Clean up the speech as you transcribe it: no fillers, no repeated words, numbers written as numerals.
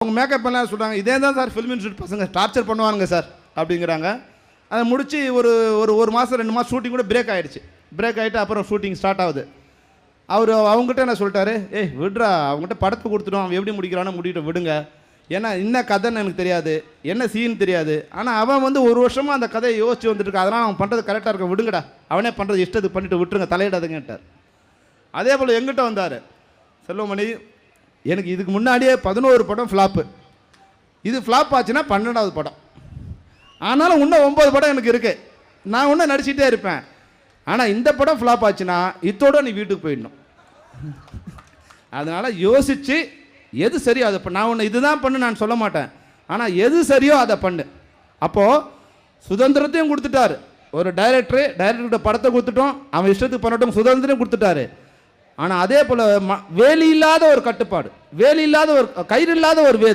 அவங்க மேக்கப் எல்லாம் சொல்கிறாங்க, இதே தான் சார் ஃபிலிம் இன்ஸ்டியூட் பசங்க டார்ச்சர் பண்ணுவானுங்க சார் அப்படிங்கிறாங்க. அதை முடித்து ஒரு மாதம் 2 மாதம் ஷூட்டிங் கூட பிரேக் ஆகிடுச்சு. பிரேக் ஆகிட்டு அப்புறம் ஷூட்டிங் ஸ்டார்ட் ஆகுது. அவங்ககிட்ட என்ன சொல்லிட்டாரு, ஏய் விட்றா, அவங்ககிட்ட படத்தை கொடுத்துட்டோம், அவன் எப்படி முடிக்கிறானோ முடிக்கிட்ட விடுங்க, ஏன்னா என்ன கதைன்னு எனக்கு தெரியாது, என்ன சீன் தெரியாது, ஆனால் அவன் வந்து 1 வருஷமாக அந்த கதையை யோசிச்சு வந்துட்டுருக்க, அதனால் அவன் பண்ணுறது கரெக்டாக இருக்க, விடுங்கடா, அவனே பண்ணுறது இஷ்டத்துக்கு பண்ணிவிட்டு விட்டுருங்க, தலையிடாதுங்கட்டார். அதே போல் எங்கிட்ட வந்தார் செல்வமணி, எனக்கு இதுக்கு முன்னாடியே 11 படம் ஃப்ளாப்பு, இது ஃப்ளாப் ஆச்சுன்னா 12வது படம், ஆனாலும் இன்னும் 9 படம் எனக்கு இருக்குது, நான் இன்னும் நடிச்சிட்டே இருப்பேன், ஆனால் இந்த படம் ஃப்ளாப் ஆச்சுன்னா இதோட நீ வீட்டுக்கு போயிடணும். அதனால் யோசித்து எது சரியோ அதை நான் ஒன்று இதுதான் பண்ணு நான் சொல்ல மாட்டேன், ஆனால் எது சரியோ அதை பண்ணு. அப்போது சுதந்திரத்தையும் கொடுத்துட்டாரு ஒரு டைரக்டர்கிட்ட படத்தை கொடுத்துட்டோம், அவன் இஷ்டத்துக்கு பண்ணட்டும், சுதந்திரம் கொடுத்துட்டாரு. ஆனால் அதே போல் வேலி இல்லாத ஒரு கட்டுப்பாடு, வேலி இல்லாத ஒரு கயிறு இல்லாத ஒரு